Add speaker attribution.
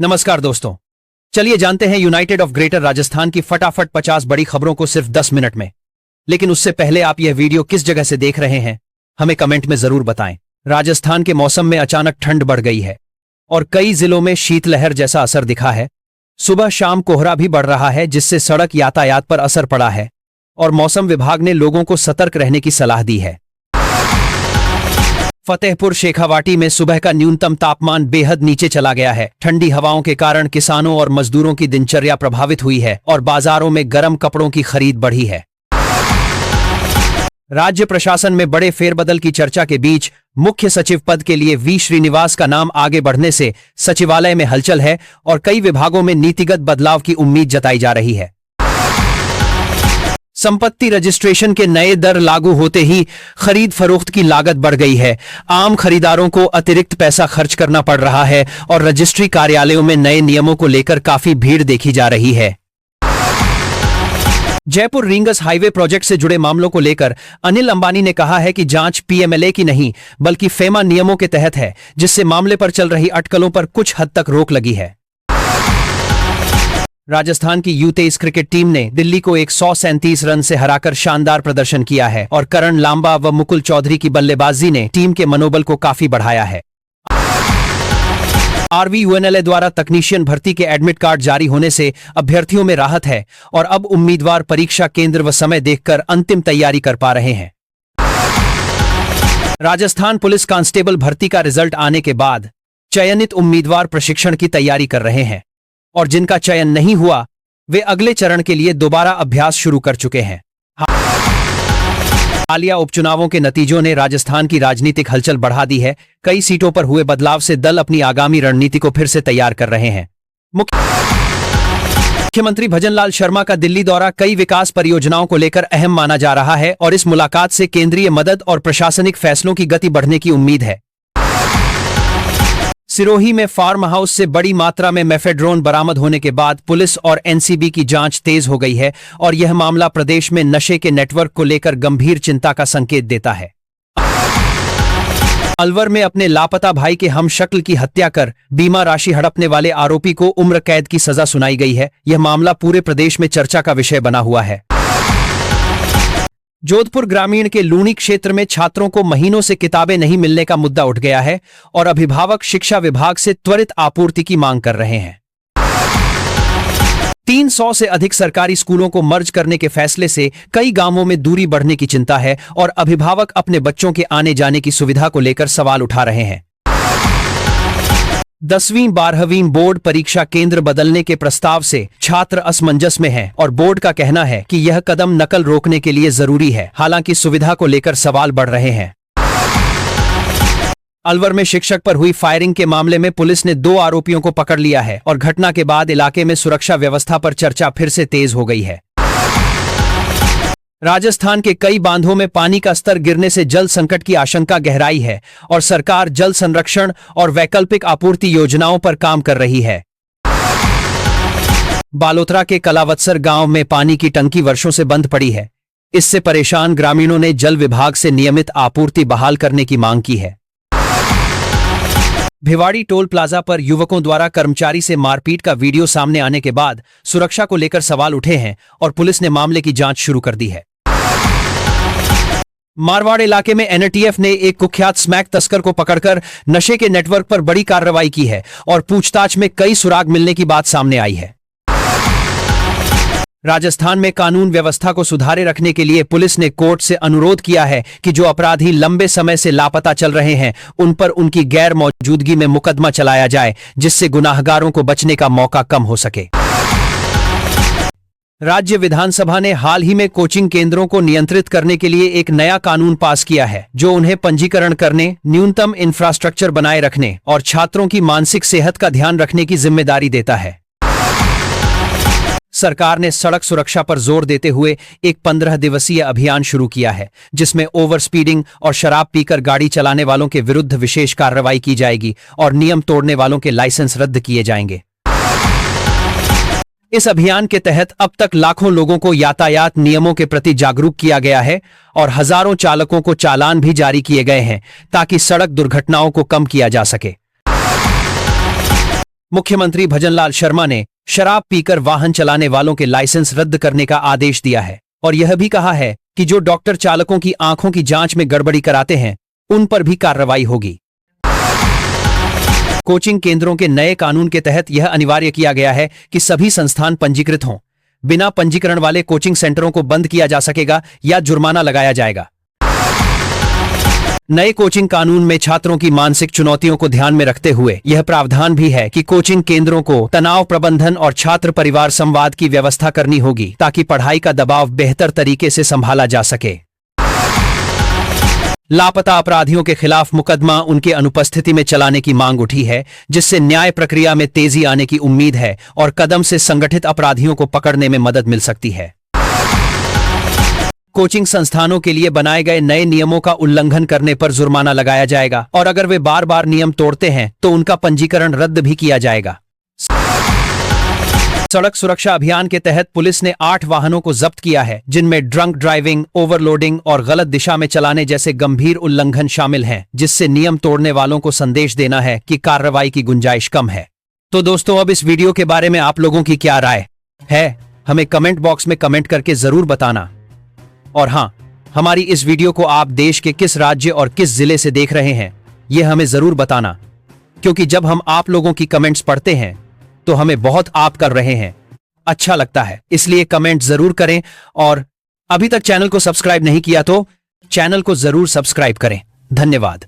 Speaker 1: नमस्कार दोस्तों, चलिए जानते हैं यूनाइटेड ऑफ ग्रेटर राजस्थान की फटाफट 50 बड़ी खबरों को सिर्फ 10 मिनट में। लेकिन उससे पहले आप यह वीडियो किस जगह से देख रहे हैं हमें कमेंट में जरूर बताएं। राजस्थान के मौसम में अचानक ठंड बढ़ गई है और कई जिलों में शीतलहर जैसा असर दिखा है। सुबह शाम कोहरा भी बढ़ रहा है जिससे सड़क यातायात पर असर पड़ा है और मौसम विभाग ने लोगों को सतर्क रहने की सलाह दी है। फतेहपुर शेखावाटी में सुबह का न्यूनतम तापमान बेहद नीचे चला गया है। ठंडी हवाओं के कारण किसानों और मजदूरों की दिनचर्या प्रभावित हुई है और बाजारों में गर्म कपड़ों की खरीद बढ़ी है। राज्य प्रशासन में बड़े फेरबदल की चर्चा के बीच मुख्य सचिव पद के लिए वी श्रीनिवास का नाम आगे बढ़ने से सचिवालय में हलचल है और कई विभागों में नीतिगत बदलाव की उम्मीद जताई जा रही है। संपत्ति रजिस्ट्रेशन के नए दर लागू होते ही खरीद फरोख्त की लागत बढ़ गई है। आम खरीदारों को अतिरिक्त पैसा खर्च करना पड़ रहा है और रजिस्ट्री कार्यालयों में नए नियमों को लेकर काफी भीड़ देखी जा रही है। जयपुर रींगस हाईवे प्रोजेक्ट से जुड़े मामलों को लेकर अनिल अंबानी ने कहा है कि जांच पीएमएलए की नहीं बल्कि फेमा नियमों के तहत है, जिससे मामले पर चल रही अटकलों पर कुछ हद तक रोक लगी है। राजस्थान की U23 क्रिकेट टीम ने दिल्ली को 137 रन से हराकर शानदार प्रदर्शन किया है और करण लांबा व मुकुल चौधरी की बल्लेबाजी ने टीम के मनोबल को काफी बढ़ाया है। RVUNLA द्वारा तकनीशियन भर्ती के एडमिट कार्ड जारी होने से अभ्यर्थियों में राहत है और अब उम्मीदवार परीक्षा केंद्र व समय देखकर अंतिम तैयारी कर पा रहे हैं। राजस्थान पुलिस कांस्टेबल भर्ती का रिजल्ट आने के बाद चयनित उम्मीदवार प्रशिक्षण की तैयारी कर रहे हैं और जिनका चयन नहीं हुआ वे अगले चरण के लिए दोबारा अभ्यास शुरू कर चुके हैं। हालिया उपचुनावों के नतीजों ने राजस्थान की राजनीतिक हलचल बढ़ा दी है। कई सीटों पर हुए बदलाव से दल अपनी आगामी रणनीति को फिर से तैयार कर रहे हैं। मुख्यमंत्री भजनलाल शर्मा का दिल्ली दौरा कई विकास परियोजनाओं को लेकर अहम माना जा रहा है और इस मुलाकात से केंद्रीय मदद और प्रशासनिक फैसलों की गति बढ़ने की उम्मीद है। सिरोही में फार्म हाउस से बड़ी मात्रा में मेफेड्रोन बरामद होने के बाद पुलिस और एनसीबी की जांच तेज हो गई है और यह मामला प्रदेश में नशे के नेटवर्क को लेकर गंभीर चिंता का संकेत देता है। अलवर में अपने लापता भाई के हमशक्ल की हत्या कर बीमा राशि हड़पने वाले आरोपी को उम्र कैद की सजा सुनाई गई है। यह मामला पूरे प्रदेश में चर्चा का विषय बना हुआ है। जोधपुर ग्रामीण के लूणी क्षेत्र में छात्रों को महीनों से किताबें नहीं मिलने का मुद्दा उठ गया है और अभिभावक शिक्षा विभाग से त्वरित आपूर्ति की मांग कर रहे हैं। 300 से अधिक सरकारी स्कूलों को मर्ज करने के फैसले से कई गांवों में दूरी बढ़ने की चिंता है और अभिभावक अपने बच्चों के आने जाने की सुविधा को लेकर सवाल उठा रहे हैं। 10वीं 12वीं बोर्ड परीक्षा केंद्र बदलने के प्रस्ताव से छात्र असमंजस में हैं और बोर्ड का कहना है कि यह कदम नकल रोकने के लिए जरूरी है। हालांकि सुविधा को लेकर सवाल बढ़ रहे हैं। अलवर में शिक्षक पर हुई फायरिंग के मामले में पुलिस ने 2 आरोपियों को पकड़ लिया है और घटना के बाद इलाके में सुरक्षा व्यवस्था पर चर्चा फिर से तेज हो गई है। राजस्थान के कई बांधों में पानी का स्तर गिरने से जल संकट की आशंका गहराई है और सरकार जल संरक्षण और वैकल्पिक आपूर्ति योजनाओं पर काम कर रही है। बालोतरा के कलावत्सर गांव में पानी की टंकी वर्षों से बंद पड़ी है। इससे परेशान ग्रामीणों ने जल विभाग से नियमित आपूर्ति बहाल करने की मांग की है। भिवाड़ी टोल प्लाजा पर युवकों द्वारा कर्मचारी से मारपीट का वीडियो सामने आने के बाद सुरक्षा को लेकर सवाल उठे हैं और पुलिस ने मामले की जांच शुरू कर दी है। मारवाड़ इलाके में एनटीएफ ने एक कुख्यात स्मैक तस्कर को पकड़कर नशे के नेटवर्क पर बड़ी कार्रवाई की है और पूछताछ में कई सुराग मिलने की बात सामने आई है। राजस्थान में कानून व्यवस्था को सुधारे रखने के लिए पुलिस ने कोर्ट से अनुरोध किया है कि जो अपराधी लंबे समय से लापता चल रहे हैं उन पर उनकी गैर मौजूदगी में मुकदमा चलाया जाए, जिससे गुनाहगारों को बचने का मौका कम हो सके। राज्य विधानसभा ने हाल ही में कोचिंग केंद्रों को नियंत्रित करने के लिए एक नया कानून पास किया है जो उन्हें पंजीकरण करने, न्यूनतम इंफ्रास्ट्रक्चर बनाए रखने और छात्रों की मानसिक सेहत का ध्यान रखने की जिम्मेदारी देता है। सरकार ने सड़क सुरक्षा पर जोर देते हुए एक 15 दिवसीय अभियान शुरू किया है जिसमें ओवर स्पीडिंग और शराब पीकर गाड़ी चलाने वालों के विरुद्ध विशेष कार्रवाई की जाएगी और नियम तोड़ने वालों के लाइसेंस रद्द किए जाएंगे। इस अभियान के तहत अब तक लाखों लोगों को यातायात नियमों के प्रति जागरूक किया गया है और हजारों चालकों को चालान भी जारी किए गए हैं ताकि सड़क दुर्घटनाओं को कम किया जा सके। मुख्यमंत्री भजनलाल शर्मा ने शराब पीकर वाहन चलाने वालों के लाइसेंस रद्द करने का आदेश दिया है और यह भी कहा है कि जो डॉक्टर चालकों की आंखों की जांच में गड़बड़ी कराते हैं उन पर भी कार्रवाई होगी। कोचिंग केंद्रों के नए कानून के तहत यह अनिवार्य किया गया है कि सभी संस्थान पंजीकृत हों। बिना पंजीकरण वाले कोचिंग सेंटरों को बंद किया जा सकेगा या जुर्माना लगाया जाएगा। नए कोचिंग कानून में छात्रों की मानसिक चुनौतियों को ध्यान में रखते हुए यह प्रावधान भी है कि कोचिंग केंद्रों को तनाव प्रबंधन और छात्र परिवार संवाद की व्यवस्था करनी होगी ताकि पढ़ाई का दबाव बेहतर तरीके से संभाला जा सके। लापता अपराधियों के खिलाफ मुकदमा उनके अनुपस्थिति में चलाने की मांग उठी है, जिससे न्याय प्रक्रिया में तेजी आने की उम्मीद है और कदम से संगठित अपराधियों को पकड़ने में मदद मिल सकती है। कोचिंग संस्थानों के लिए बनाए गए नए नियमों का उल्लंघन करने पर जुर्माना लगाया जाएगा और अगर वे बार बार नियम तोड़ते हैं तो उनका पंजीकरण रद्द भी किया जाएगा। सड़क सुरक्षा अभियान के तहत पुलिस ने 8 वाहनों को जब्त किया है, जिनमें ड्रंक ड्राइविंग, ओवरलोडिंग और गलत दिशा में चलाने जैसे गंभीर उल्लंघन शामिल हैं, जिससे नियम तोड़ने वालों को संदेश देना है कि कार्रवाई की गुंजाइश कम है। तो दोस्तों, अब इस वीडियो के बारे में आप लोगों की क्या राय है, हमें कमेंट बॉक्स में कमेंट करके जरूर बताना। और हाँ, हमारी इस वीडियो को आप देश के किस राज्य और किस जिले से देख रहे हैं यह हमें जरूर बताना, क्योंकि जब हम आप लोगों की कमेंट्स पढ़ते हैं तो हमें बहुत आप कर रहे हैं अच्छा लगता है, इसलिए कमेंट जरूर करें। और अभी तक चैनल को सब्सक्राइब नहीं किया तो चैनल को जरूर सब्सक्राइब करें। धन्यवाद।